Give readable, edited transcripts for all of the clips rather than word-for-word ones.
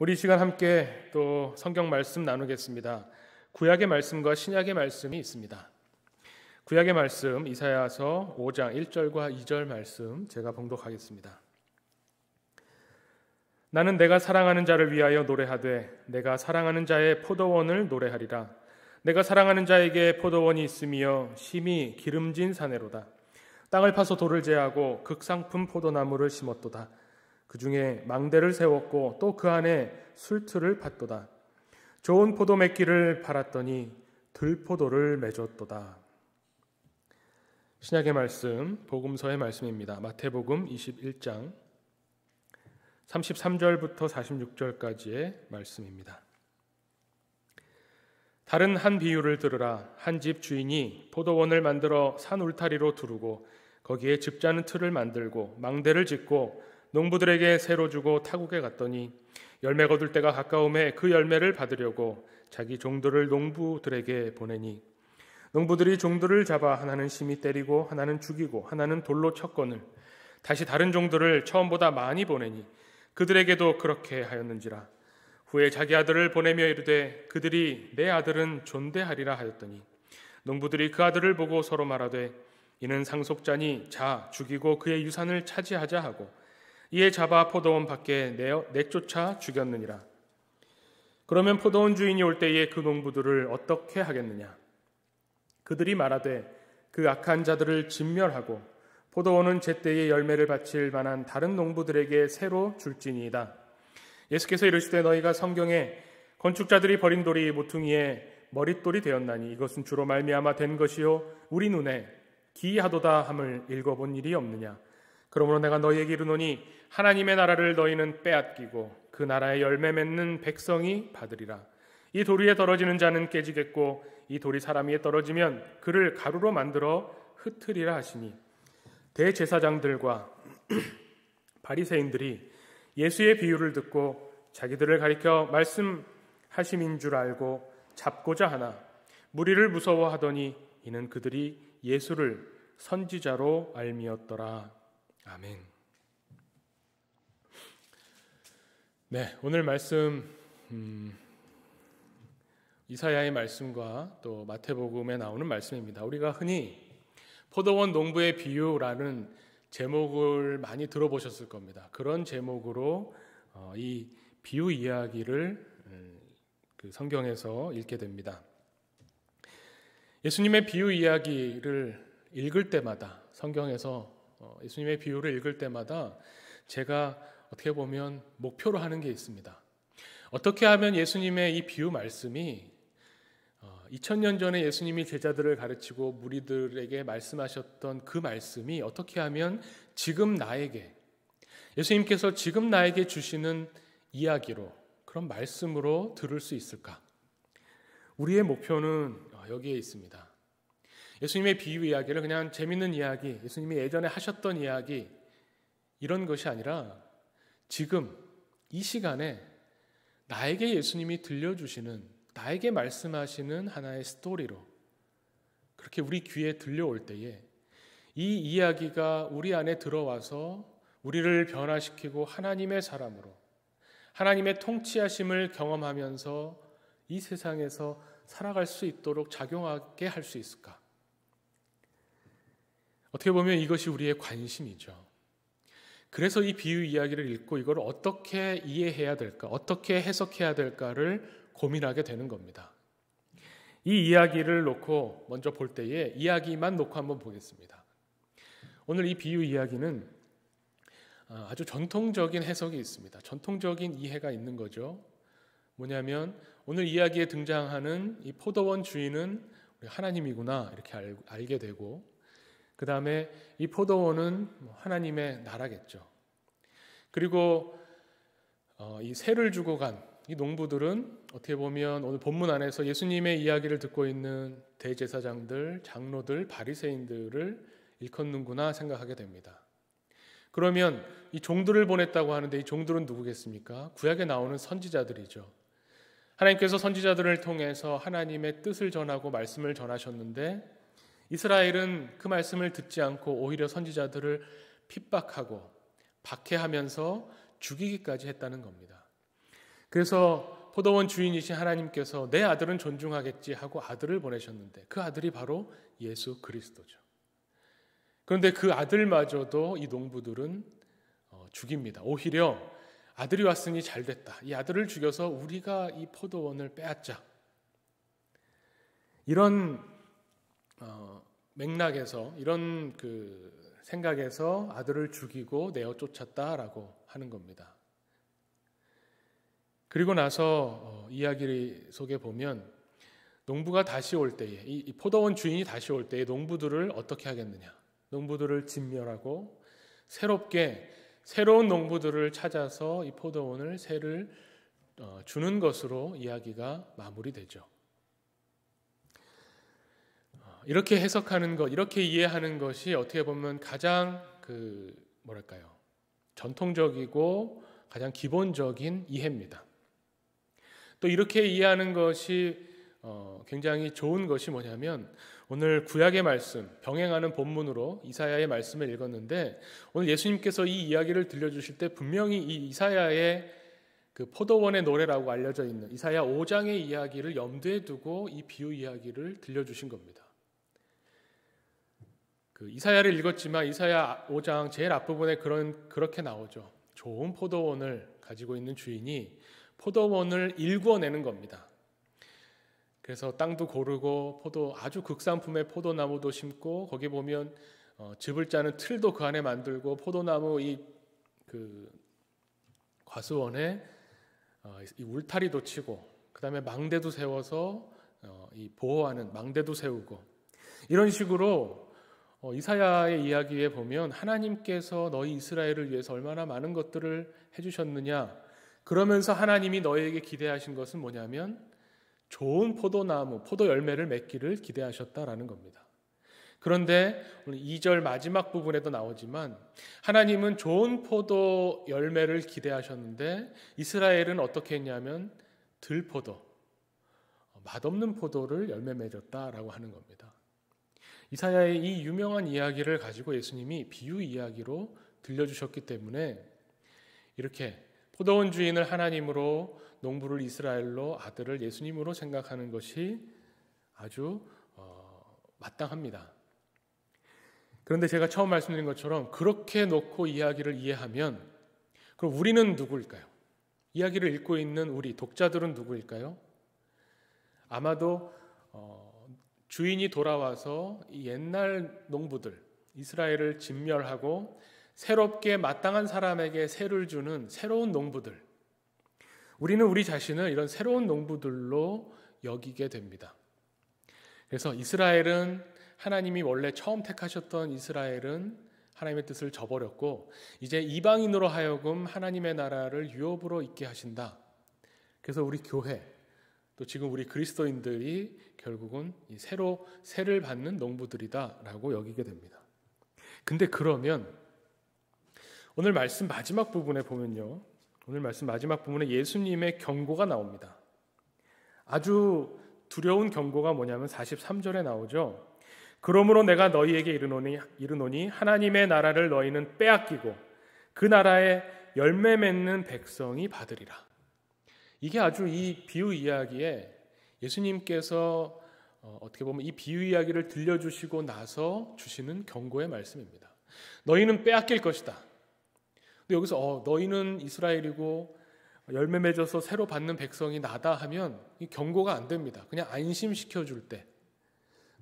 우리 이 시간 함께 또 성경 말씀 나누겠습니다. 구약의 말씀과 신약의 말씀이 있습니다. 구약의 말씀 이사야서 5장 1절과 2절 말씀 제가 봉독하겠습니다. 나는 내가 사랑하는 자를 위하여 노래하되 내가 사랑하는 자의 포도원을 노래하리라. 내가 사랑하는 자에게 포도원이 있으며 심히 기름진 사내로다. 땅을 파서 돌을 제하고 극상품 포도나무를 심었도다. 그 중에 망대를 세웠고 또 그 안에 술틀을 팠도다. 좋은 포도 맺기를 팔았더니 들포도를 맺었도다. 신약의 말씀, 복음서의 말씀입니다. 마태복음 21장 33절부터 46절까지의 말씀입니다. 다른 한 비유를 들으라. 한 집 주인이 포도원을 만들어 산 울타리로 두르고 거기에 즙자는 틀을 만들고 망대를 짓고 농부들에게 새로 주고 타국에 갔더니 열매 거둘 때가 가까움에 그 열매를 받으려고 자기 종들을 농부들에게 보내니 농부들이 종들을 잡아 하나는 심히 때리고 하나는 죽이고 하나는 돌로 쳤거늘 다시 다른 종들을 처음보다 많이 보내니 그들에게도 그렇게 하였는지라. 후에 자기 아들을 보내며 이르되 그들이 내 아들은 존대하리라 하였더니 농부들이 그 아들을 보고 서로 말하되 이는 상속자니 자 죽이고 그의 유산을 차지하자 하고 이에 잡아 포도원 밖에 내쫓아 죽였느니라. 그러면 포도원 주인이 올 때에 그 농부들을 어떻게 하겠느냐? 그들이 말하되 그 악한 자들을 진멸하고 포도원은 제때에 열매를 바칠 만한 다른 농부들에게 새로 줄지니이다. 예수께서 이르시되 너희가 성경에 건축자들이 버린 돌이 모퉁이에 머릿돌이 되었나니 이것은 주로 말미암아 된 것이요 우리 눈에 기이하도다 함을 읽어본 일이 없느냐? 그러므로 내가 너희에게 이르노니 하나님의 나라를 너희는 빼앗기고 그 나라의 열매 맺는 백성이 받으리라. 이 돌 위에 떨어지는 자는 깨지겠고 이 돌이 사람 위에 떨어지면 그를 가루로 만들어 흩으리라 하시니 대제사장들과 바리새인들이 예수의 비유를 듣고 자기들을 가리켜 말씀하심인 줄 알고 잡고자 하나 무리를 무서워하더니 이는 그들이 예수를 선지자로 알미었더라. 아멘. 네, 오늘 말씀 이사야의 말씀과 또 마태복음에 나오는 말씀입니다. 우리가 흔히 포도원 농부의 비유라는 제목을 많이 들어보셨을 겁니다. 그런 제목으로 이 비유 이야기를 성경에서 읽게 됩니다. 예수님의 비유 이야기를 읽을 때마다 성경에서 예수님의 비유를 읽을 때마다 제가 어떻게 보면 목표로 하는 게 있습니다. 어떻게 하면 예수님의 이 비유 말씀이 2000년 전에 예수님이 제자들을 가르치고 무리들에게 말씀하셨던 그 말씀이 어떻게 하면 지금 나에게 예수님께서 지금 나에게 주시는 이야기로 그런 말씀으로 들을 수 있을까? 우리의 목표는 여기에 있습니다. 예수님의 비유 이야기를 그냥 재밌는 이야기, 예수님이 예전에 하셨던 이야기 이런 것이 아니라 지금 이 시간에 나에게 예수님이 들려주시는 나에게 말씀하시는 하나의 스토리로 그렇게 우리 귀에 들려올 때에 이 이야기가 우리 안에 들어와서 우리를 변화시키고 하나님의 사람으로 하나님의 통치하심을 경험하면서 이 세상에서 살아갈 수 있도록 작용하게 할 수 있을까? 어떻게 보면 이것이 우리의 관심이죠. 그래서 이 비유 이야기를 읽고 이걸 어떻게 이해해야 될까, 어떻게 해석해야 될까를 고민하게 되는 겁니다. 이 이야기를 놓고 먼저 볼 때에 이야기만 놓고 한번 보겠습니다. 오늘 이 비유 이야기는 아주 전통적인 해석이 있습니다. 전통적인 이해가 있는 거죠. 뭐냐면 오늘 이야기에 등장하는 이 포도원 주인은 하나님이구나 이렇게 알게 되고 그 다음에 이 포도원은 하나님의 나라겠죠. 그리고 이 새를 주고 간 이 농부들은 어떻게 보면 오늘 본문 안에서 예수님의 이야기를 듣고 있는 대제사장들, 장로들, 바리새인들을 일컫는구나 생각하게 됩니다. 그러면 이 종들을 보냈다고 하는데 이 종들은 누구겠습니까? 구약에 나오는 선지자들이죠. 하나님께서 선지자들을 통해서 하나님의 뜻을 전하고 말씀을 전하셨는데 이스라엘은 그 말씀을 듣지 않고 오히려 선지자들을 핍박하고 박해하면서 죽이기까지 했다는 겁니다. 그래서 포도원 주인이신 하나님께서 내 아들은 존중하겠지 하고 아들을 보내셨는데 그 아들이 바로 예수 그리스도죠. 그런데 그 아들마저도 이 농부들은 죽입니다. 오히려 아들이 왔으니 잘됐다. 이 아들을 죽여서 우리가 이 포도원을 빼앗자. 이런 맥락에서 이런 생각에서 아들을 죽이고 내어 쫓았다라고 하는 겁니다. 그리고 나서 이야기 속에 보면 농부가 다시 올 때에 이 포도원 주인이 다시 올 때에 농부들을 어떻게 하겠느냐? 농부들을 진멸하고 새로운 농부들을 찾아서 이 포도원을 새를 주는 것으로 이야기가 마무리되죠. 이렇게 해석하는 것, 이렇게 이해하는 것이 어떻게 보면 가장 전통적이고 가장 기본적인 이해입니다. 또 이렇게 이해하는 것이 굉장히 좋은 것이 뭐냐면 오늘 구약의 말씀, 병행하는 본문으로 이사야의 말씀을 읽었는데 오늘 예수님께서 이 이야기를 들려주실 때 분명히 이 이사야의 그 포도원의 노래라고 알려져 있는 이사야 5장의 이야기를 염두에 두고 이 비유 이야기를 들려주신 겁니다. 이사야를 읽었지만 이사야 5장 제일 앞부분에 그렇게 나오죠. 좋은 포도원을 가지고 있는 주인이 포도원을 일궈내는 겁니다. 그래서 땅도 고르고 아주 극상품의 포도나무도 심고 거기 보면 즙을 짜는 틀도 그 안에 만들고 포도나무 과수원에 이 울타리도 치고 그다음에 망대도 세워서 이 보호하는 망대도 세우고 이런 식으로 이사야의 이야기에 보면 하나님께서 너희 이스라엘을 위해서 얼마나 많은 것들을 해주셨느냐 그러면서 하나님이 너희에게 기대하신 것은 뭐냐면 좋은 포도나무, 포도 열매를 맺기를 기대하셨다라는 겁니다. 그런데 오늘 2절 마지막 부분에도 나오지만 하나님은 좋은 포도 열매를 기대하셨는데 이스라엘은 어떻게 했냐면 들포도, 맛없는 포도를 열매 맺었다라고 하는 겁니다. 이사야의 이 유명한 이야기를 가지고 예수님이 비유 이야기로 들려주셨기 때문에 이렇게 포도원 주인을 하나님으로 농부를 이스라엘로 아들을 예수님으로 생각하는 것이 아주 마땅합니다. 그런데 제가 처음 말씀드린 것처럼 그렇게 놓고 이야기를 이해하면 그럼 우리는 누구일까요? 이야기를 읽고 있는 우리 독자들은 누구일까요? 아마도 주인이 돌아와서 이 옛날 농부들 이스라엘을 진멸하고 새롭게 마땅한 사람에게 새를 주는 새로운 농부들, 우리는 우리 자신을 이런 새로운 농부들로 여기게 됩니다. 그래서 이스라엘은 하나님이 원래 처음 택하셨던 이스라엘은 하나님의 뜻을 저버렸고 이제 이방인으로 하여금 하나님의 나라를 유업으로 있게 하신다. 그래서 우리 교회 또 지금 우리 그리스도인들이 결국은 이 새를 받는 농부들이다라고 여기게 됩니다. 근데 그러면 오늘 말씀 마지막 부분에 보면요. 오늘 말씀 마지막 부분에 예수님의 경고가 나옵니다. 아주 두려운 경고가 뭐냐면 43절에 나오죠. 그러므로 내가 너희에게 이르노니 하나님의 나라를 너희는 빼앗기고 그 나라에 열매 맺는 백성이 받으리라. 이게 아주 이 비유 이야기에 예수님께서 어떻게 보면 이 비유 이야기를 들려주시고 나서 주시는 경고의 말씀입니다. 너희는 빼앗길 것이다. 근데 여기서 너희는 이스라엘이고 열매 맺어서 새로 받는 백성이 나다 하면 이 경고가 안 됩니다. 그냥 안심시켜줄 때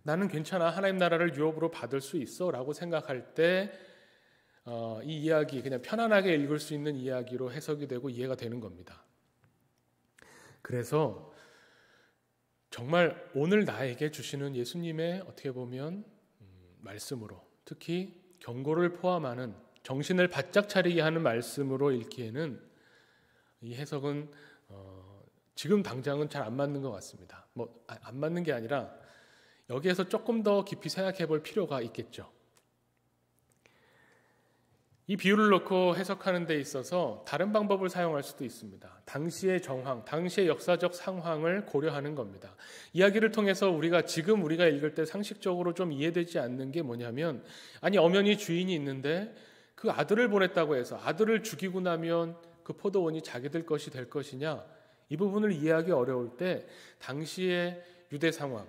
나는 괜찮아 하나님 나라를 유업으로 받을 수 있어 라고 생각할 때 이 이야기 그냥 편안하게 읽을 수 있는 이야기로 해석이 되고 이해가 되는 겁니다. 그래서 정말 오늘 나에게 주시는 예수님의 어떻게 보면 말씀으로 특히 경고를 포함하는 정신을 바짝 차리게 하는 말씀으로 읽기에는 이 해석은 지금 당장은 잘 안 맞는 것 같습니다. 안 맞는 게 아니라 여기에서 조금 더 깊이 생각해 볼 필요가 있겠죠. 이 비유를 놓고 해석하는 데 있어서 다른 방법을 사용할 수도 있습니다. 당시의 정황, 당시의 역사적 상황을 고려하는 겁니다. 이야기를 통해서 지금 우리가 읽을 때 상식적으로 좀 이해되지 않는 게 뭐냐면 아니 엄연히 주인이 있는데 그 아들을 보냈다고 해서 아들을 죽이고 나면 그 포도원이 자기들 것이 될 것이냐 이 부분을 이해하기 어려울 때 당시의 유대 상황,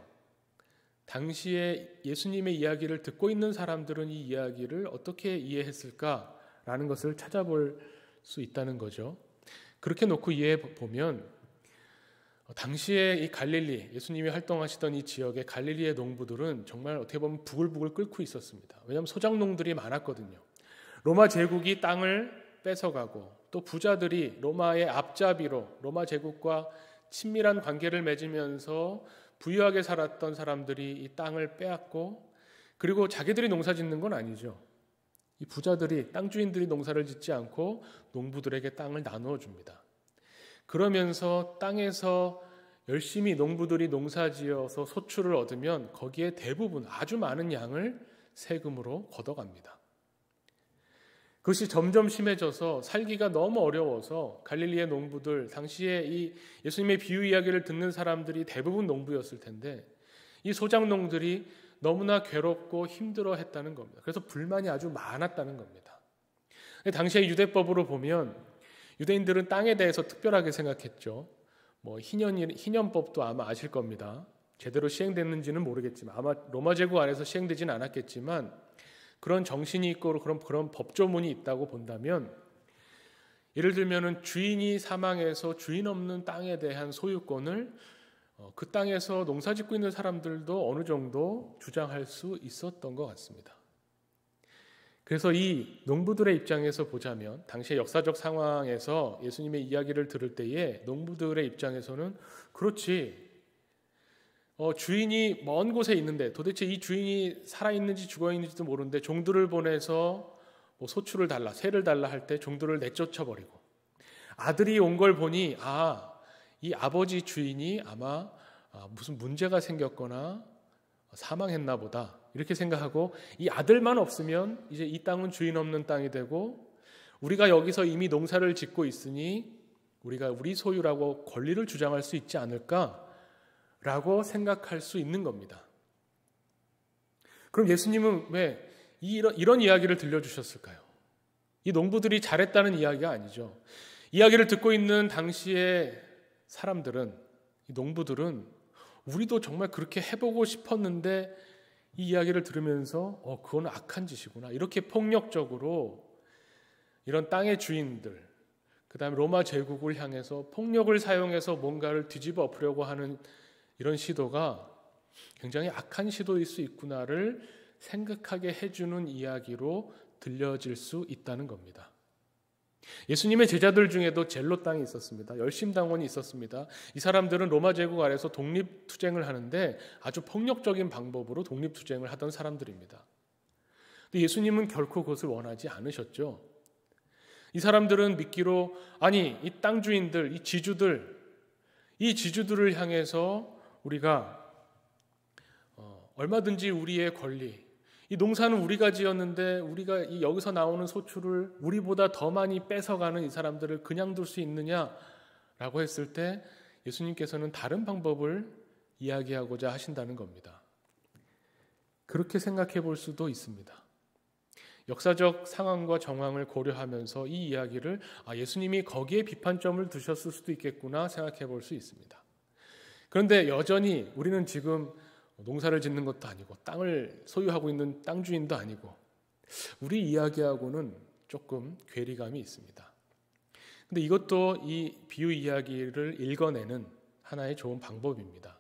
당시에 예수님의 이야기를 듣고 있는 사람들은 이 이야기를 어떻게 이해했을까라는 것을 찾아볼 수 있다는 거죠. 그렇게 놓고 이해해 보면 당시에 이 갈릴리, 예수님이 활동하시던 이 지역의 갈릴리의 농부들은 정말 어떻게 보면 부글부글 끓고 있었습니다. 왜냐하면 소작농들이 많았거든요. 로마 제국이 땅을 뺏어가고 또 부자들이 로마의 앞잡이로 로마 제국과 친밀한 관계를 맺으면서 부유하게 살았던 사람들이 이 땅을 빼앗고, 그리고 자기들이 농사 짓는 건 아니죠. 이 부자들이, 땅 주인들이 농사를 짓지 않고 농부들에게 땅을 나누어 줍니다. 그러면서 땅에서 열심히 농부들이 농사지어서 소출을 얻으면 거기에 대부분, 아주 많은 양을 세금으로 걷어갑니다. 그것이 점점 심해져서 살기가 너무 어려워서 갈릴리의 농부들, 당시에 이 예수님의 비유 이야기를 듣는 사람들이 대부분 농부였을 텐데 이 소작농들이 너무나 괴롭고 힘들어했다는 겁니다. 그래서 불만이 아주 많았다는 겁니다. 당시의 유대법으로 보면 유대인들은 땅에 대해서 특별하게 생각했죠. 희년법도 아마 아실 겁니다. 제대로 시행됐는지는 모르겠지만 아마 로마 제국 안에서 시행되지는 않았겠지만 그런 정신이 있고 그런 법조문이 있다고 본다면, 예를 들면은 주인이 사망해서 주인 없는 땅에 대한 소유권을 그 땅에서 농사짓고 있는 사람들도 어느 정도 주장할 수 있었던 것 같습니다. 그래서 이 농부들의 입장에서 보자면 당시의 역사적 상황에서 예수님의 이야기를 들을 때에 농부들의 입장에서는 그렇지, 주인이 먼 곳에 있는데 도대체 이 주인이 살아있는지 죽어있는지도 모르는데 종들을 보내서 소출을 달라, 세를 달라 할 때 종들을 내쫓아버리고, 아들이 온 걸 보니 이 아버지 주인이 아마 무슨 문제가 생겼거나 사망했나 보다 이렇게 생각하고, 이 아들만 없으면 이제 이 땅은 주인 없는 땅이 되고 우리가 여기서 이미 농사를 짓고 있으니 우리가 우리 소유라고 권리를 주장할 수 있지 않을까 라고 생각할 수 있는 겁니다. 그럼 예수님은 왜 이런 이야기를 들려주셨을까요? 이 농부들이 잘했다는 이야기가 아니죠. 이야기를 듣고 있는 당시의 사람들은, 이 농부들은 우리도 정말 그렇게 해보고 싶었는데 이 이야기를 들으면서 그건 악한 짓이구나, 이렇게 폭력적으로 이런 땅의 주인들, 그 다음에 로마 제국을 향해서 폭력을 사용해서 뭔가를 뒤집어 엎으려고 하는 이런 시도가 굉장히 악한 시도일 수 있구나를 생각하게 해주는 이야기로 들려질 수 있다는 겁니다. 예수님의 제자들 중에도 젤로 땅이 있었습니다. 열심당원이 있었습니다. 이 사람들은 로마 제국 아래서 독립투쟁을 하는데 아주 폭력적인 방법으로 독립투쟁을 하던 사람들입니다. 근데 예수님은 결코 그것을 원하지 않으셨죠. 이 사람들은 믿기로, 이 땅 주인들, 이 지주들을 향해서 우리가 얼마든지 우리의 권리, 이 농사는 우리가 지었는데 우리가 여기서 나오는 소출을 우리보다 더 많이 뺏어가는 이 사람들을 그냥 둘 수 있느냐라고 했을 때 예수님께서는 다른 방법을 이야기하고자 하신다는 겁니다. 그렇게 생각해 볼 수도 있습니다. 역사적 상황과 정황을 고려하면서 이 이야기를 예수님이 거기에 비판점을 두셨을 수도 있겠구나 생각해 볼 수 있습니다. 그런데 여전히 우리는 지금 농사를 짓는 것도 아니고 땅을 소유하고 있는 땅 주인도 아니고 우리 이야기하고는 조금 괴리감이 있습니다. 그런데 이것도 이 비유 이야기를 읽어내는 하나의 좋은 방법입니다.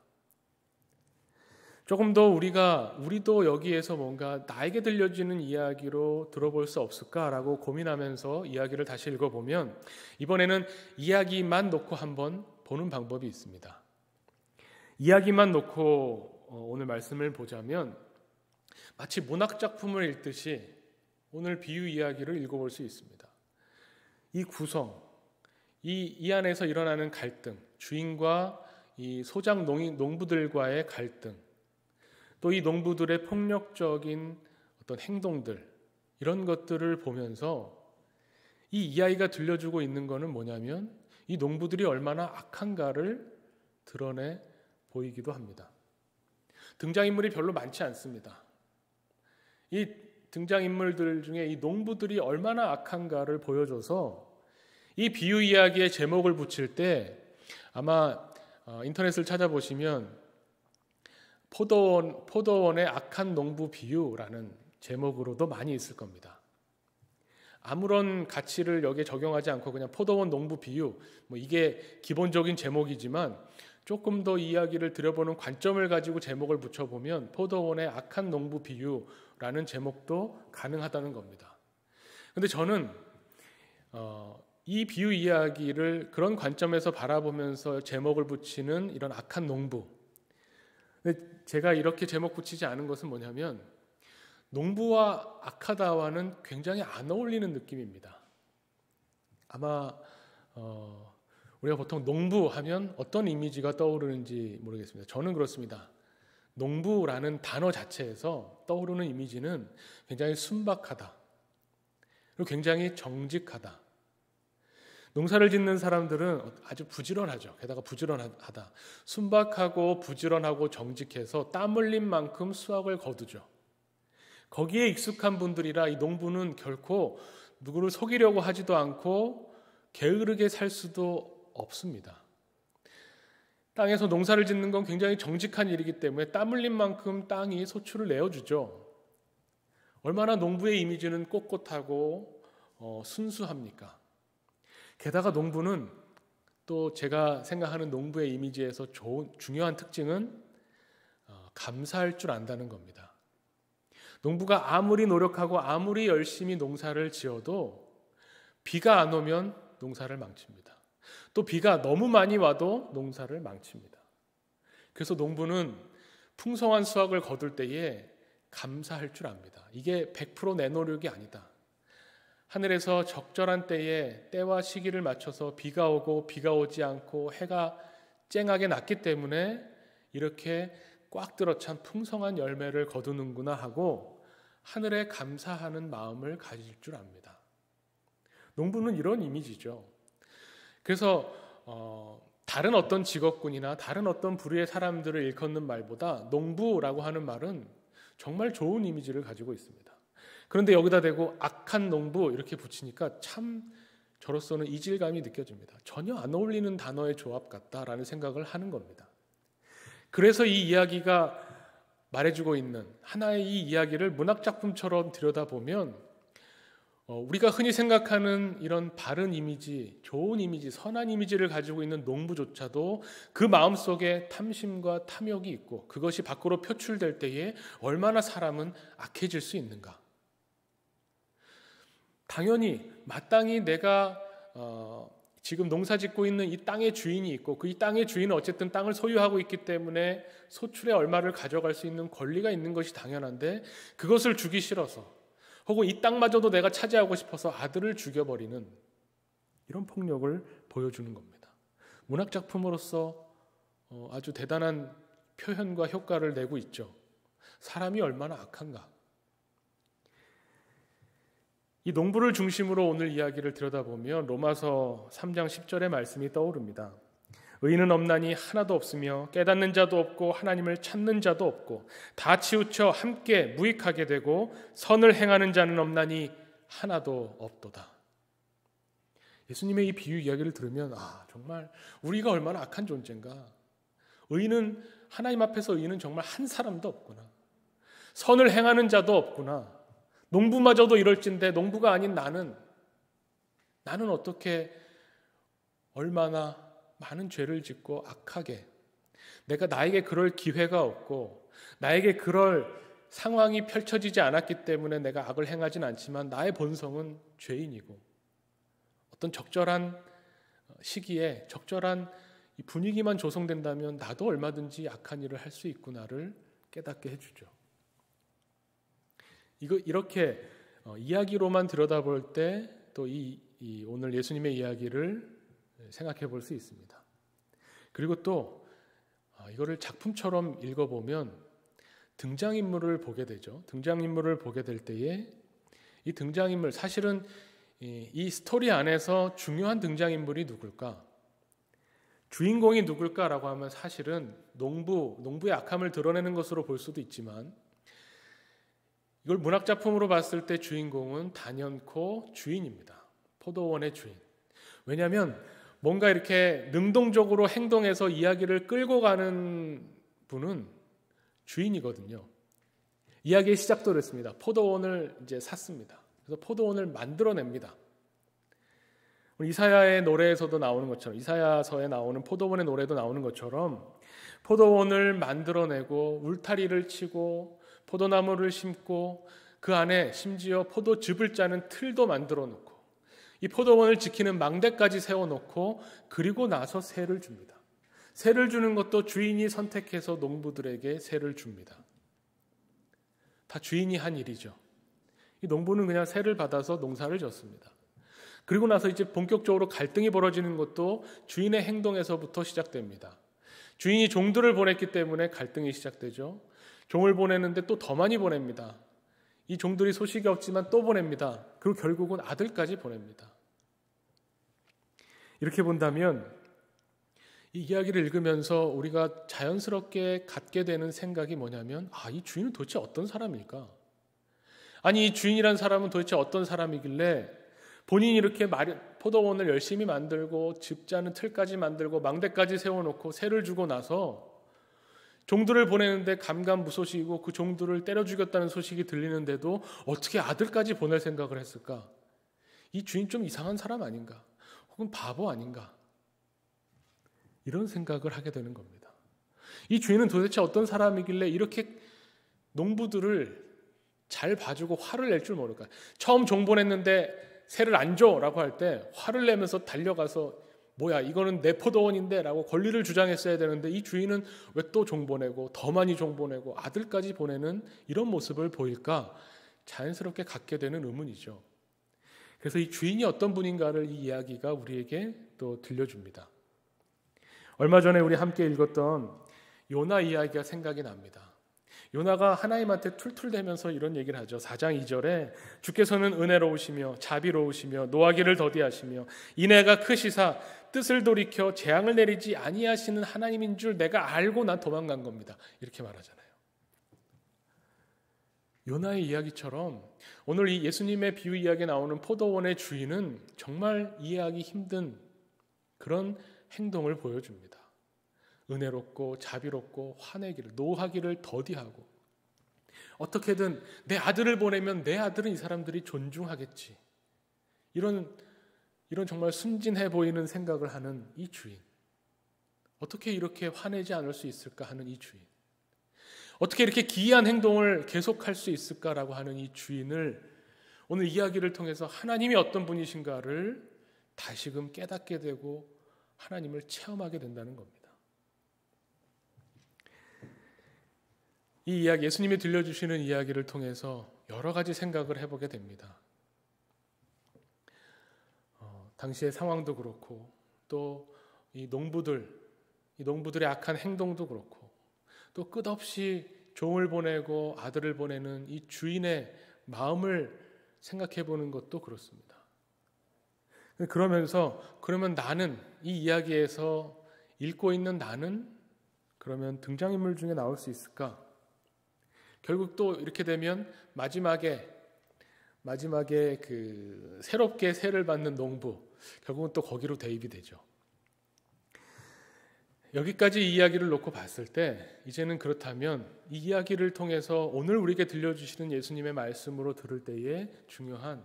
조금 더 우리도 여기에서 뭔가 나에게 들려지는 이야기로 들어볼 수 없을까라고 고민하면서 이야기를 다시 읽어보면 이번에는 이야기만 놓고 한번 보는 방법이 있습니다. 이야기만 놓고 오늘 말씀을 보자면 마치 문학작품을 읽듯이 오늘 비유 이야기를 읽어볼 수 있습니다. 이 구성, 이 안에서 일어나는 갈등, 주인과 이 소작 농부들과의 갈등, 또 이 농부들의 폭력적인 어떤 행동들, 이런 것들을 보면서 이 이야기가 들려주고 있는 것은 뭐냐면 이 농부들이 얼마나 악한가를 드러내 보이기도 합니다. 등장인물이 별로 많지 않습니다. 이 등장인물들 중에 이 농부들이 얼마나 악한가를 보여줘서 이 비유 이야기의 제목을 붙일 때 아마 인터넷을 찾아보시면 포도원의 악한 농부 비유라는 제목으로도 많이 있을 겁니다. 아무런 가치를 여기에 적용하지 않고 그냥 포도원 농부 비유, 이게 기본적인 제목이지만 조금 더 이야기를 들여보는 관점을 가지고 제목을 붙여보면 포도원의 악한 농부 비유라는 제목도 가능하다는 겁니다. 그런데 저는 이 비유 이야기를 그런 관점에서 바라보면서 제목을 붙이는 이런 악한 농부, 제가 이렇게 제목 붙이지 않은 것은 뭐냐면 농부와 악하다와는 굉장히 안 어울리는 느낌입니다. 아마 우리가 보통 농부하면 어떤 이미지가 떠오르는지 모르겠습니다. 저는 그렇습니다. 농부라는 단어 자체에서 떠오르는 이미지는 굉장히 순박하다, 그리고 굉장히 정직하다. 농사를 짓는 사람들은 아주 부지런하죠. 게다가 부지런하다. 순박하고 부지런하고 정직해서 땀 흘린 만큼 수확을 거두죠. 거기에 익숙한 분들이라 이 농부는 결코 누구를 속이려고 하지도 않고 게으르게 살 수도 없습니다. 땅에서 농사를 짓는 건 굉장히 정직한 일이기 때문에 땀 흘린 만큼 땅이 소출을 내어주죠. 얼마나 농부의 이미지는 꼿꼿하고 순수합니까? 게다가 농부는 또 제가 생각하는 농부의 이미지에서 중요한 특징은 감사할 줄 안다는 겁니다. 농부가 아무리 노력하고 아무리 열심히 농사를 지어도 비가 안 오면 농사를 망칩니다. 또 비가 너무 많이 와도 농사를 망칩니다. 그래서 농부는 풍성한 수확을 거둘 때에 감사할 줄 압니다. 이게 100% 내 노력이 아니다. 하늘에서 적절한 때와 시기를 맞춰서 비가 오고 비가 오지 않고 해가 쨍하게 났기 때문에 이렇게 꽉 들어찬 풍성한 열매를 거두는구나 하고 하늘에 감사하는 마음을 가질 줄 압니다. 농부는 이런 이미지죠. 그래서 다른 어떤 직업군이나 다른 어떤 부류의 사람들을 일컫는 말보다 농부라고 하는 말은 정말 좋은 이미지를 가지고 있습니다. 그런데 여기다 대고 악한 농부 이렇게 붙이니까 참 저로서는 이질감이 느껴집니다. 전혀 안 어울리는 단어의 조합 같다라는 생각을 하는 겁니다. 그래서 이 이야기가 말해주고 있는 하나의 이 이야기를 문학작품처럼 들여다보면 우리가 흔히 생각하는 이런 바른 이미지, 좋은 이미지, 선한 이미지를 가지고 있는 농부조차도 그 마음속에 탐심과 탐욕이 있고 그것이 밖으로 표출될 때에 얼마나 사람은 악해질 수 있는가. 당연히 마땅히 내가 지금 농사 짓고 있는 이 땅의 주인이 있고 그 이 땅의 주인은 어쨌든 땅을 소유하고 있기 때문에 소출의 얼마를 가져갈 수 있는 권리가 있는 것이 당연한데 그것을 주기 싫어서 혹은 이 땅마저도 내가 차지하고 싶어서 아들을 죽여버리는 이런 폭력을 보여주는 겁니다. 문학작품으로서 아주 대단한 표현과 효과를 내고 있죠. 사람이 얼마나 악한가. 이 농부를 중심으로 오늘 이야기를 들여다보면 로마서 3장 10절의 말씀이 떠오릅니다. 의인은 없나니 하나도 없으며 깨닫는 자도 없고 하나님을 찾는 자도 없고 다 치우쳐 함께 무익하게 되고 선을 행하는 자는 없나니 하나도 없도다. 예수님의 이 비유 이야기를 들으면 정말 우리가 얼마나 악한 존재인가. 의인은 하나님 앞에서 의인은 정말 한 사람도 없구나. 선을 행하는 자도 없구나. 농부마저도 이럴진데 농부가 아닌 나는 어떻게 얼마나 많은 죄를 짓고 악하게 나에게 그럴 기회가 없고 나에게 그럴 상황이 펼쳐지지 않았기 때문에 내가 악을 행하진 않지만 나의 본성은 죄인이고 어떤 적절한 시기에 적절한 분위기만 조성된다면 나도 얼마든지 악한 일을 할 수 있구나를 깨닫게 해주죠. 이렇게 이야기로만 들여다볼 때 또 이 오늘 예수님의 이야기를 생각해 볼 수 있습니다. 그리고 또 이거를 작품처럼 읽어보면 등장인물을 보게 되죠. 등장인물을 보게 될 때에 이 등장인물 사실은 이 스토리 안에서 중요한 등장인물이 누굴까? 주인공이 누굴까라고 하면 사실은 농부의 악함을 드러내는 것으로 볼 수도 있지만 이걸 문학작품으로 봤을 때 주인공은 단연코 주인입니다. 포도원의 주인. 왜냐하면 뭔가 이렇게 능동적으로 행동해서 이야기를 끌고 가는 분은 주인이거든요. 이야기의 시작도 그랬습니다. 포도원을 이제 샀습니다. 그래서 포도원을 만들어냅니다. 이사야의 노래에서도 나오는 것처럼, 이사야서에 나오는 포도원의 노래도 나오는 것처럼 포도원을 만들어내고 울타리를 치고 포도나무를 심고 그 안에 심지어 포도즙을 짜는 틀도 만들어 놓고 이 포도원을 지키는 망대까지 세워놓고 그리고 나서 세를 줍니다. 세를 주는 것도 주인이 선택해서 농부들에게 세를 줍니다. 다 주인이 한 일이죠. 이 농부는 그냥 세를 받아서 농사를 졌습니다. 그리고 나서 이제 본격적으로 갈등이 벌어지는 것도 주인의 행동에서부터 시작됩니다. 주인이 종들을 보냈기 때문에 갈등이 시작되죠. 종을 보내는데 또 더 많이 보냅니다. 이 종들이 소식이 없지만 또 보냅니다. 그리고 결국은 아들까지 보냅니다. 이렇게 본다면 이 이야기를 읽으면서 우리가 자연스럽게 갖게 되는 생각이 뭐냐면, 이 주인은 도대체 어떤 사람일까? 아니, 이 주인이란 사람은 도대체 어떤 사람이길래 본인이 이렇게 포도원을 열심히 만들고 즙 짜는 틀까지 만들고 망대까지 세워놓고 세를 주고 나서 종들을 보내는데 감감무소식이고 그 종들을 때려 죽였다는 소식이 들리는데도 어떻게 아들까지 보낼 생각을 했을까? 이 주인 좀 이상한 사람 아닌가? 혹은 바보 아닌가? 이런 생각을 하게 되는 겁니다. 이 주인은 도대체 어떤 사람이길래 이렇게 농부들을 잘 봐주고 화를 낼 줄 모를까? 처음 종 보냈는데 세를 안 줘라고 할 때 화를 내면서 달려가서 뭐야 이거는 내 포도원인데 라고 권리를 주장했어야 되는데 이 주인은 왜 또 종 보내고 더 많이 종 보내고 아들까지 보내는 이런 모습을 보일까? 자연스럽게 갖게 되는 의문이죠. 그래서 이 주인이 어떤 분인가를 이 이야기가 우리에게 또 들려줍니다. 얼마 전에 우리 함께 읽었던 요나 이야기가 생각이 납니다. 요나가 하나님한테 툴툴대면서 이런 얘기를 하죠. 4장 2절에 주께서는 은혜로우시며 자비로우시며 노하기를 더디하시며 인애가 크시사 뜻을 돌이켜 재앙을 내리지 아니하시는 하나님인 줄 내가 알고 난 도망간 겁니다. 이렇게 말하잖아요. 요나의 이야기처럼 오늘 이 예수님의 비유 이야기에 나오는 포도원의 주인은 정말 이해하기 힘든 그런 행동을 보여줍니다. 은혜롭고 자비롭고 화내기를 노하기를 더디하고 어떻게든 내 아들을 보내면 내 아들은 이 사람들이 존중하겠지. 이런 정말 순진해 보이는 생각을 하는 이 주인. 어떻게 이렇게 화내지 않을 수 있을까 하는 이 주인. 어떻게 이렇게 기이한 행동을 계속할 수 있을까라고 하는 이 주인을 오늘 이야기를 통해서 하나님이 어떤 분이신가를 다시금 깨닫게 되고 하나님을 체험하게 된다는 겁니다. 이 이야기, 예수님이 들려주시는 이야기를 통해서 여러 가지 생각을 해보게 됩니다. 당시의 상황도 그렇고 또 이 농부들의 악한 행동도 그렇고 또 끝없이 종을 보내고 아들을 보내는 이 주인의 마음을 생각해 보는 것도 그렇습니다. 그러면 나는 이 이야기에서 읽고 있는 나는 그러면 등장인물 중에 나올 수 있을까? 결국 또 이렇게 되면 마지막에 그 새롭게 세를 받는 농부 결국은 또 거기로 대입이 되죠. 여기까지 이 이야기를 놓고 봤을 때 이제는 그렇다면 이 이야기를 통해서 오늘 우리에게 들려주시는 예수님의 말씀으로 들을 때에 중요한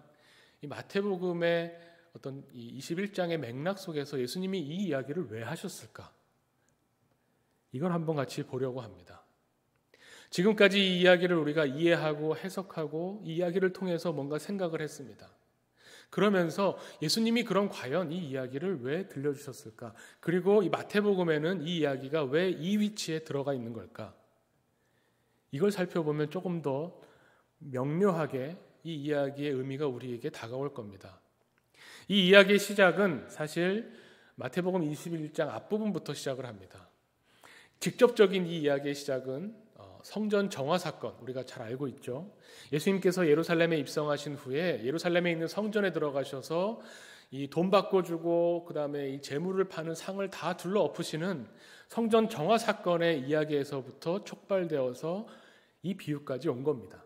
이 마태복음의 어떤 이 21장의 맥락 속에서 예수님이 이 이야기를 왜 하셨을까? 이걸 한번 같이 보려고 합니다. 지금까지 이 이야기를 우리가 이해하고 해석하고 이 이야기를 통해서 뭔가 생각을 했습니다. 그러면서 예수님이 그럼 과연 이 이야기를 왜 들려주셨을까? 그리고 이 마태복음에는 이 이야기가 왜 이 위치에 들어가 있는 걸까? 이걸 살펴보면 조금 더 명료하게 이 이야기의 의미가 우리에게 다가올 겁니다. 이 이야기의 시작은 사실 마태복음 21장 앞부분부터 시작을 합니다. 직접적인 이 이야기의 시작은 성전 정화 사건, 우리가 잘 알고 있죠. 예수님께서 예루살렘에 입성하신 후에 예루살렘에 있는 성전에 들어가셔서 이 돈 바꿔주고 그다음에 이 재물을 파는 상을 다 둘러 엎으시는 성전 정화 사건의 이야기에서부터 촉발되어서 이 비유까지 온 겁니다.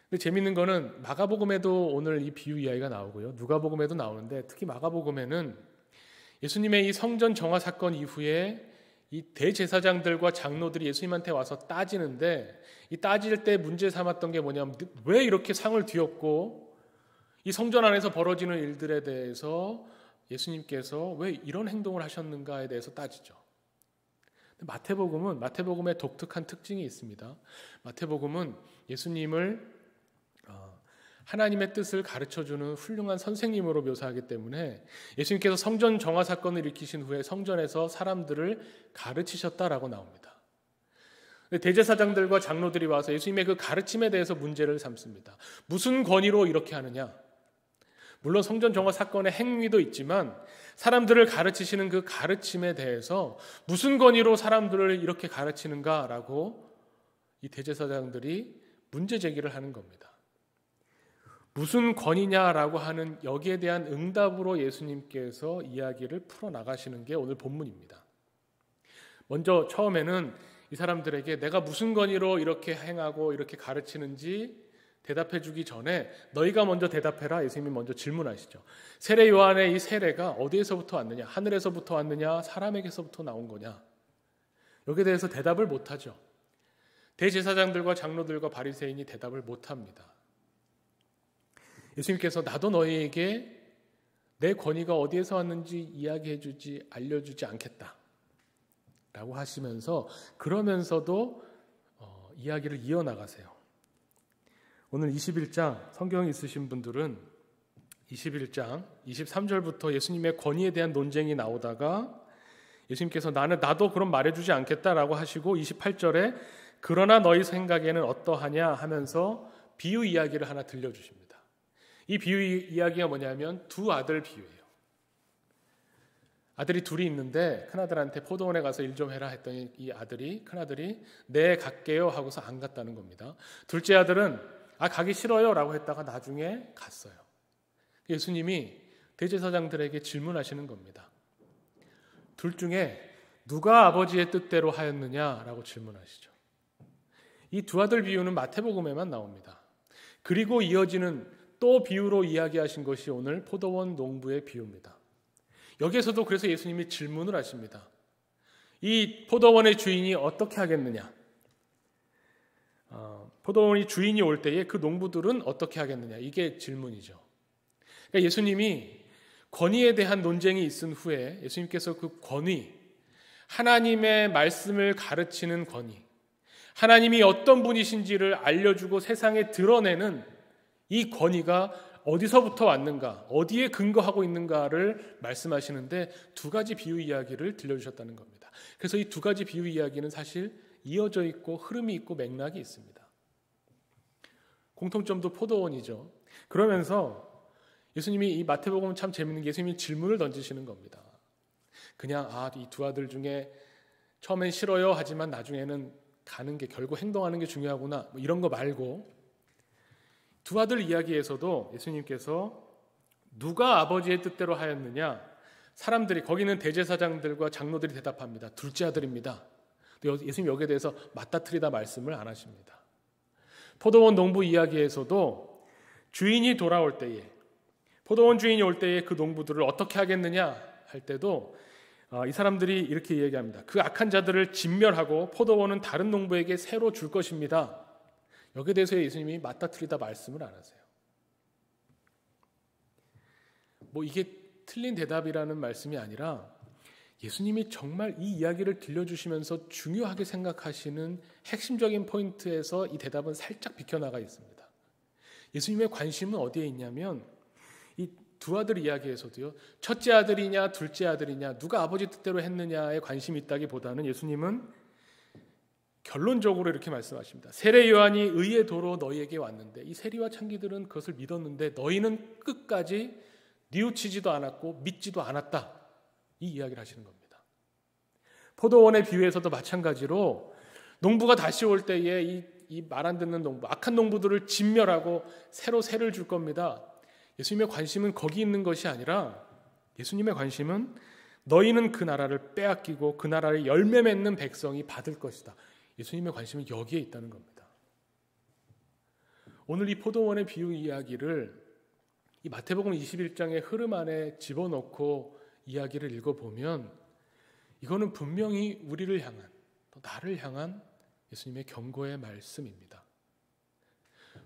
근데 재밌는 거는 마가복음에도 오늘 이 비유 이야기가 나오고요. 누가복음에도 나오는데 특히 마가복음에는 예수님의 이 성전 정화 사건 이후에 이 대제사장들과 장로들이 예수님한테 와서 따지는데 이 따질 때 문제 삼았던 게 뭐냐면 왜 이렇게 상을 뒤엎고 이 성전 안에서 벌어지는 일들에 대해서 예수님께서 왜 이런 행동을 하셨는가에 대해서 따지죠. 마태복음의 독특한 특징이 있습니다. 마태복음은 예수님을 하나님의 뜻을 가르쳐주는 훌륭한 선생님으로 묘사하기 때문에 예수님께서 성전 정화 사건을 일으키신 후에 성전에서 사람들을 가르치셨다라고 나옵니다. 대제사장들과 장로들이 와서 예수님의 그 가르침에 대해서 문제를 삼습니다. 무슨 권위로 이렇게 하느냐? 물론 성전 정화 사건의 행위도 있지만 사람들을 가르치시는 그 가르침에 대해서 무슨 권위로 사람들을 이렇게 가르치는가라고 이 대제사장들이 문제 제기를 하는 겁니다. 무슨 권위냐라고 하는 여기에 대한 응답으로 예수님께서 이야기를 풀어나가시는 게 오늘 본문입니다. 먼저 처음에는 이 사람들에게 내가 무슨 권위로 이렇게 행하고 이렇게 가르치는지 대답해 주기 전에 너희가 먼저 대답해라. 예수님이 먼저 질문하시죠. 세례 요한의 이 세례가 어디에서부터 왔느냐? 하늘에서부터 왔느냐? 사람에게서부터 나온 거냐? 여기에 대해서 대답을 못하죠. 대제사장들과 장로들과 바리새인이 대답을 못합니다. 예수님께서 나도 너희에게 내 권위가 어디에서 왔는지 이야기해 주지 알려주지 않겠다 라고 하시면서 그러면서도 이야기를 이어나가세요. 오늘 21장 성경이 있으신 분들은 21장 23절부터 예수님의 권위에 대한 논쟁이 나오다가 예수님께서 나도 그럼 말해주지 않겠다라고 하시고 28절에 그러나 너희 생각에는 어떠하냐 하면서 비유 이야기를 하나 들려주십니다. 이 비유 이야기가 뭐냐면 두 아들 비유예요. 아들이 둘이 있는데 큰아들한테 포도원에 가서 일 좀 해라 했더니 이 큰아들이 네 갈게요 하고서 안 갔다는 겁니다. 둘째 아들은 가기 싫어요 라고 했다가 나중에 갔어요. 예수님이 대제사장들에게 질문하시는 겁니다. 둘 중에 누가 아버지의 뜻대로 하였느냐라고 질문하시죠. 이 두 아들 비유는 마태복음에만 나옵니다. 그리고 이어지는 또 비유로 이야기하신 것이 오늘 포도원 농부의 비유입니다. 여기에서도 그래서 예수님이 질문을 하십니다. 이 포도원의 주인이 어떻게 하겠느냐? 포도원의 주인이 올 때에 그 농부들은 어떻게 하겠느냐? 이게 질문이죠. 그러니까 예수님이 권위에 대한 논쟁이 있은 후에 예수님께서 그 권위, 하나님의 말씀을 가르치는 권위, 하나님이 어떤 분이신지를 알려주고 세상에 드러내는 이 권위가 어디서부터 왔는가, 어디에 근거하고 있는가를 말씀하시는데 두 가지 비유 이야기를 들려주셨다는 겁니다. 그래서 이 두 가지 비유 이야기는 사실 이어져 있고 흐름이 있고 맥락이 있습니다. 공통점도 포도원이죠. 그러면서 예수님이 이 마태복음은 참 재밌는 게 예수님이 질문을 던지시는 겁니다. 그냥 이 두 아들 중에 처음엔 싫어요 하지만 나중에는 가는 게 결국 행동하는 게 중요하구나 이런 거 말고 두 아들 이야기에서도 예수님께서 누가 아버지의 뜻대로 하였느냐 사람들이 거기는 대제사장들과 장로들이 대답합니다. 둘째 아들입니다. 예수님 여기에 대해서 맞다트리다 말씀을 안 하십니다. 포도원 농부 이야기에서도 주인이 돌아올 때에 포도원 주인이 올 때에 그 농부들을 어떻게 하겠느냐 할 때도 이 사람들이 이렇게 얘기합니다. 그 악한 자들을 진멸하고 포도원은 다른 농부에게 새로 줄 것입니다. 여기에 대해서 예수님이 맞다트리다 말씀을 안 하세요. 이게 틀린 대답이라는 말씀이 아니라 예수님이 정말 이 이야기를 들려주시면서 중요하게 생각하시는 핵심적인 포인트에서 이 대답은 살짝 비켜나가 있습니다. 예수님의 관심은 어디에 있냐면 이 두 아들 이야기에서도요. 첫째 아들이냐 둘째 아들이냐 누가 아버지 뜻대로 했느냐에 관심이 있다기보다는 예수님은 결론적으로 이렇게 말씀하십니다. 세례 요한이 의의 도로 너희에게 왔는데 이 세리와 창기들은 그것을 믿었는데 너희는 끝까지 뉘우치지도 않았고 믿지도 않았다. 이 이야기를 하시는 겁니다. 포도원의 비유에서도 마찬가지로 농부가 다시 올 때에 이 말 안 듣는 농부, 악한 농부들을 진멸하고 새로 새를 줄 겁니다. 예수님의 관심은 거기 있는 것이 아니라 예수님의 관심은 너희는 그 나라를 빼앗기고 그 나라를 열매 맺는 백성이 받을 것이다. 예수님의 관심은 여기에 있다는 겁니다. 오늘 이 포도원의 비유 이야기를 이 마태복음 21장의 흐름 안에 집어넣고 이야기를 읽어보면 이거는 분명히 우리를 향한, 또 나를 향한 예수님의 경고의 말씀입니다.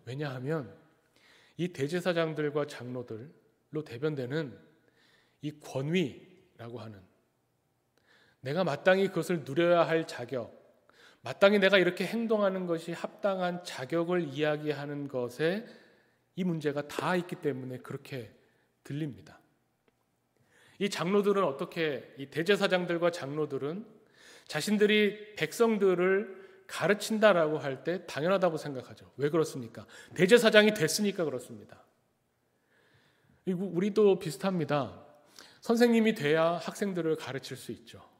왜냐하면 이 대제사장들과 장로들로 대변되는 이 권위라고 하는, 내가 마땅히 그것을 누려야 할 자격, 마땅히 내가 이렇게 행동하는 것이 합당한 자격을 이야기하는 것에 이 문제가 다 있기 때문에 그렇게 들립니다. 이 장로들은 어떻게, 이 대제사장들과 장로들은 자신들이 백성들을 가르친다라고 할 때 당연하다고 생각하죠. 왜 그렇습니까? 대제사장이 됐으니까 그렇습니다. 그리고 우리도 비슷합니다. 선생님이 돼야 학생들을 가르칠 수 있죠.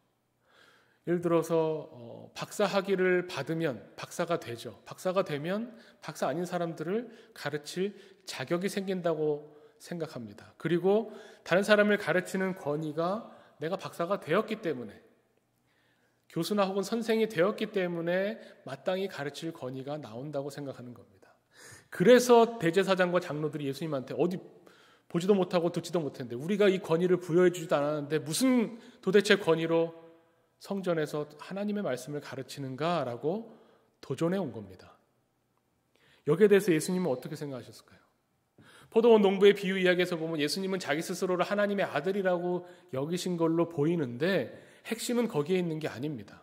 예를 들어서 박사 학위를 받으면 박사가 되죠. 박사가 되면 박사 아닌 사람들을 가르칠 자격이 생긴다고 생각합니다. 그리고 다른 사람을 가르치는 권위가 내가 박사가 되었기 때문에, 교수나 혹은 선생이 되었기 때문에 마땅히 가르칠 권위가 나온다고 생각하는 겁니다. 그래서 대제사장과 장로들이 예수님한테 어디 보지도 못하고 듣지도 못했는데, 우리가 이 권위를 부여해 주지도 않았는데 무슨 도대체 권위로 성전에서 하나님의 말씀을 가르치는가라고 도전해 온 겁니다. 여기에 대해서 예수님은 어떻게 생각하셨을까요? 포도원 농부의 비유 이야기에서 보면 예수님은 자기 스스로를 하나님의 아들이라고 여기신 걸로 보이는데 핵심은 거기에 있는 게 아닙니다.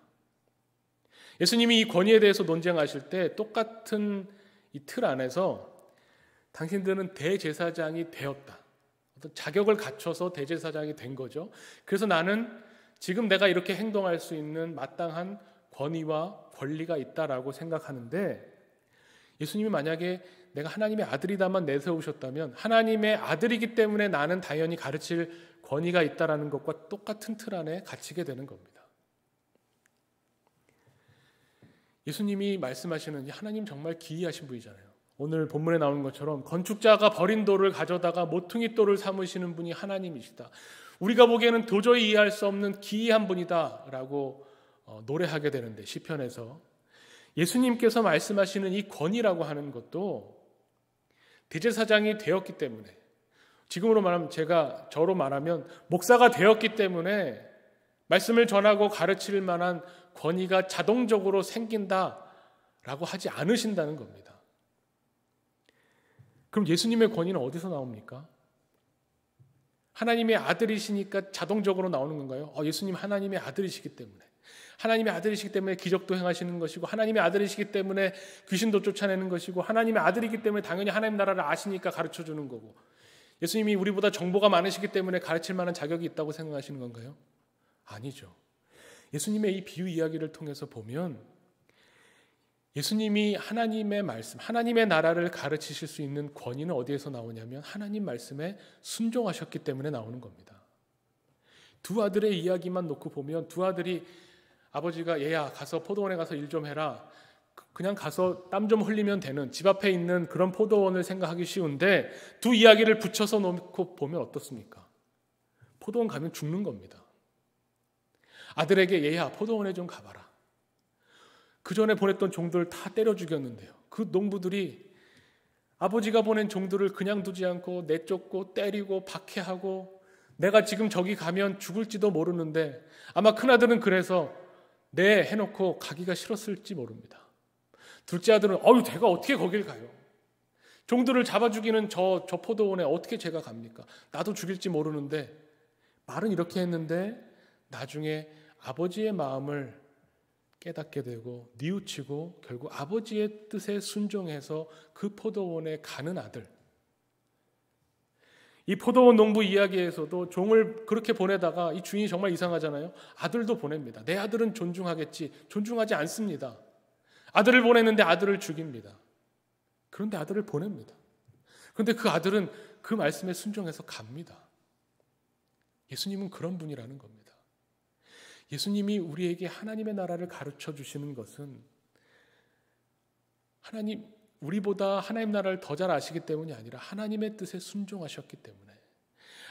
예수님이 이 권위에 대해서 논쟁하실 때 똑같은 이 틀 안에서 당신들은 대제사장이 되었다, 어떤 자격을 갖춰서 대제사장이 된 거죠. 그래서 나는 지금 내가 이렇게 행동할 수 있는 마땅한 권위와 권리가 있다라고 생각하는데, 예수님이 만약에 내가 하나님의 아들이다만 내세우셨다면 하나님의 아들이기 때문에 나는 당연히 가르칠 권위가 있다라는 것과 똑같은 틀 안에 갇히게 되는 겁니다. 예수님이 말씀하시는 하나님 정말 기이하신 분이잖아요. 오늘 본문에 나오는 것처럼 건축자가 버린 돌을 가져다가 모퉁이 돌을 삼으시는 분이 하나님이시다. 우리가 보기에는 도저히 이해할 수 없는 기이한 분이다라고 노래하게 되는데, 시편에서 예수님께서 말씀하시는 이 권위라고 하는 것도 대제사장이 되었기 때문에, 지금으로 말하면 저로 말하면 목사가 되었기 때문에 말씀을 전하고 가르칠 만한 권위가 자동적으로 생긴다라고 하지 않으신다는 겁니다. 그럼 예수님의 권위는 어디서 나옵니까? 하나님의 아들이시니까 자동적으로 나오는 건가요? 예수님 하나님의 아들이시기 때문에, 하나님의 아들이시기 때문에 기적도 행하시는 것이고, 하나님의 아들이시기 때문에 귀신도 쫓아내는 것이고, 하나님의 아들이기 때문에 당연히 하나님 나라를 아시니까 가르쳐주는 거고, 예수님이 우리보다 정보가 많으시기 때문에 가르칠 만한 자격이 있다고 생각하시는 건가요? 아니죠. 예수님의 이 비유 이야기를 통해서 보면 예수님이 하나님의 말씀, 하나님의 나라를 가르치실 수 있는 권위는 어디에서 나오냐면 하나님 말씀에 순종하셨기 때문에 나오는 겁니다. 두 아들의 이야기만 놓고 보면, 두 아들이 아버지가 얘야 가서 포도원에 가서 일 좀 해라, 그냥 가서 땀 좀 흘리면 되는 집 앞에 있는 그런 포도원을 생각하기 쉬운데, 두 이야기를 붙여서 놓고 보면 어떻습니까? 포도원 가면 죽는 겁니다. 아들에게 얘야 포도원에 좀 가봐라. 그 전에 보냈던 종들 다 때려 죽였는데요, 그 농부들이 아버지가 보낸 종들을 그냥 두지 않고 내쫓고 때리고 박해하고, 내가 지금 저기 가면 죽을지도 모르는데 아마 큰아들은 그래서 네 해놓고 가기가 싫었을지 모릅니다. 둘째 아들은 제가 어떻게 거길 가요? 종들을 잡아 죽이는 저 포도원에 어떻게 제가 갑니까? 나도 죽일지 모르는데. 말은 이렇게 했는데 나중에 아버지의 마음을 깨닫게 되고 뉘우치고 결국 아버지의 뜻에 순종해서 그 포도원에 가는 아들. 이 포도원 농부 이야기에서도 종을 그렇게 보내다가 이 주인이 정말 이상하잖아요. 아들도 보냅니다. 내 아들은 존중하겠지. 존중하지 않습니다. 아들을 보냈는데 아들을 죽입니다. 그런데 아들을 보냅니다. 그런데 그 아들은 그 말씀에 순종해서 갑니다. 예수님은 그런 분이라는 겁니다. 예수님이 우리에게 하나님의 나라를 가르쳐 주시는 것은 우리보다 하나님 나라를 더 잘 아시기 때문이 아니라 하나님의 뜻에 순종하셨기 때문에,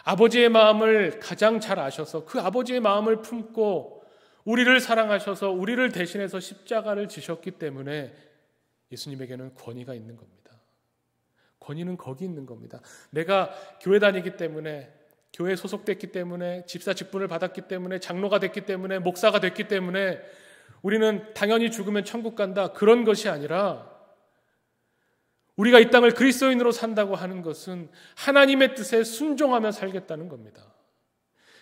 아버지의 마음을 가장 잘 아셔서 그 아버지의 마음을 품고 우리를 사랑하셔서 우리를 대신해서 십자가를 지셨기 때문에 예수님에게는 권위가 있는 겁니다. 권위는 거기 있는 겁니다. 내가 교회 다니기 때문에, 교회에 소속됐기 때문에, 집사 직분을 받았기 때문에, 장로가 됐기 때문에, 목사가 됐기 때문에 우리는 당연히 죽으면 천국 간다, 그런 것이 아니라 우리가 이 땅을 그리스도인으로 산다고 하는 것은 하나님의 뜻에 순종하며 살겠다는 겁니다.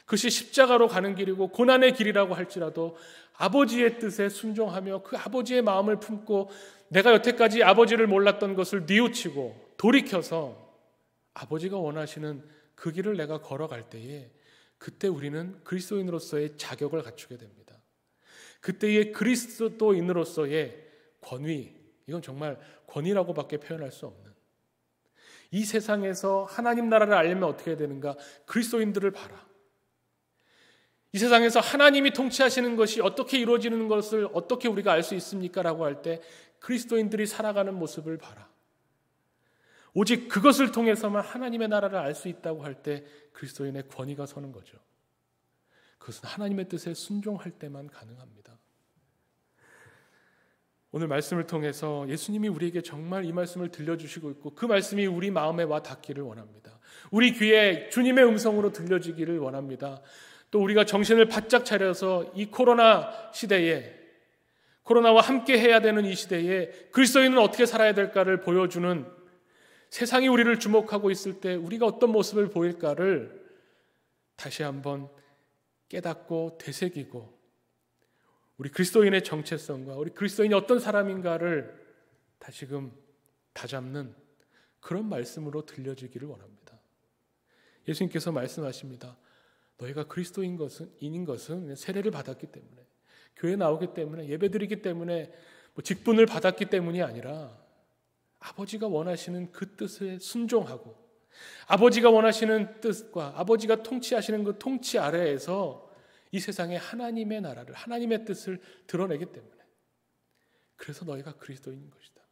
그것이 십자가로 가는 길이고 고난의 길이라고 할지라도 아버지의 뜻에 순종하며 그 아버지의 마음을 품고 내가 여태까지 아버지를 몰랐던 것을 뉘우치고 돌이켜서 아버지가 원하시는 그 길을 내가 걸어갈 때에 그때 우리는 그리스도인으로서의 자격을 갖추게 됩니다. 그때의 그리스도인으로서의 권위, 이건 정말 권위라고밖에 표현할 수 없는, 이 세상에서 하나님 나라를 알려면 어떻게 해야 되는가? 그리스도인들을 봐라. 이 세상에서 하나님이 통치하시는 것이 어떻게 이루어지는 것을 어떻게 우리가 알 수 있습니까? 라고 할 때 그리스도인들이 살아가는 모습을 봐라. 오직 그것을 통해서만 하나님의 나라를 알 수 있다고 할 때 그리스도인의 권위가 서는 거죠. 그것은 하나님의 뜻에 순종할 때만 가능합니다. 오늘 말씀을 통해서 예수님이 우리에게 정말 이 말씀을 들려주시고 있고 그 말씀이 우리 마음에 와 닿기를 원합니다. 우리 귀에 주님의 음성으로 들려지기를 원합니다. 또 우리가 정신을 바짝 차려서 이 코로나 시대에, 코로나와 함께 해야 되는 이 시대에 그리스도인은 어떻게 살아야 될까를 보여주는, 세상이 우리를 주목하고 있을 때 우리가 어떤 모습을 보일까를 다시 한번 깨닫고 되새기고 우리 그리스도인의 정체성과 우리 그리스도인이 어떤 사람인가를 다시금 다잡는 그런 말씀으로 들려지기를 원합니다. 예수님께서 말씀하십니다. 너희가 그리스도인인 것은 세례를 받았기 때문에, 교회에 나오기 때문에, 예배드리기 때문에, 직분을 받았기 때문이 아니라 아버지가 원하시는 그 뜻에 순종하고 아버지가 원하시는 뜻과 아버지가 통치하시는 그 통치 아래에서 이 세상에 하나님의 나라를, 하나님의 뜻을 드러내기 때문에, 그래서 너희가 그리스도인인 것이다.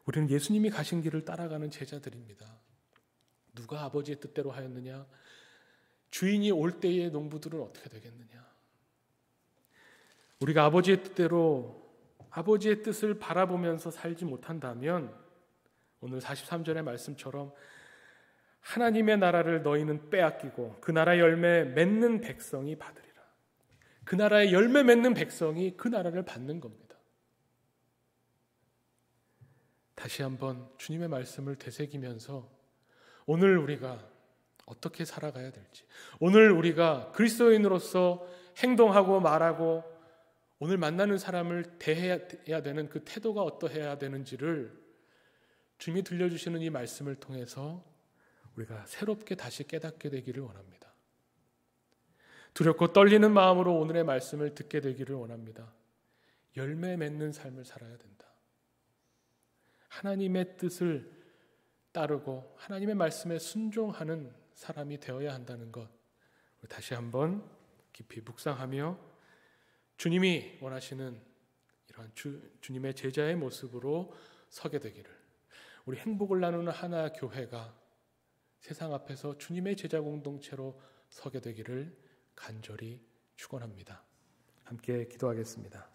우리는 예수님이 가신 길을 따라가는 제자들입니다. 누가 아버지의 뜻대로 하였느냐? 주인이 올 때의 농부들은 어떻게 되겠느냐? 우리가 아버지의 뜻대로 아버지의 뜻을 바라보면서 살지 못한다면 오늘 43절의 말씀처럼 하나님의 나라를 너희는 빼앗기고 그 나라의 열매 맺는 백성이 받으리라. 그 나라의 열매 맺는 백성이 그 나라를 받는 겁니다. 다시 한번 주님의 말씀을 되새기면서 오늘 우리가 어떻게 살아가야 될지, 오늘 우리가 그리스도인으로서 행동하고 말하고 오늘 만나는 사람을 대해야 되는 그 태도가 어떠해야 되는지를 주님이 들려주시는 이 말씀을 통해서 우리가 새롭게 다시 깨닫게 되기를 원합니다. 두렵고 떨리는 마음으로 오늘의 말씀을 듣게 되기를 원합니다. 열매 맺는 삶을 살아야 된다. 하나님의 뜻을 따르고 하나님의 말씀에 순종하는 사람이 되어야 한다는 것, 다시 한번 깊이 묵상하며 주님이 원하시는 이러한 주님의 제자의 모습으로 서게 되기를, 우리 행복을 나누는 하나 교회가 세상 앞에서 주님의 제자 공동체로 서게 되기를 간절히 축원합니다. 함께 기도하겠습니다.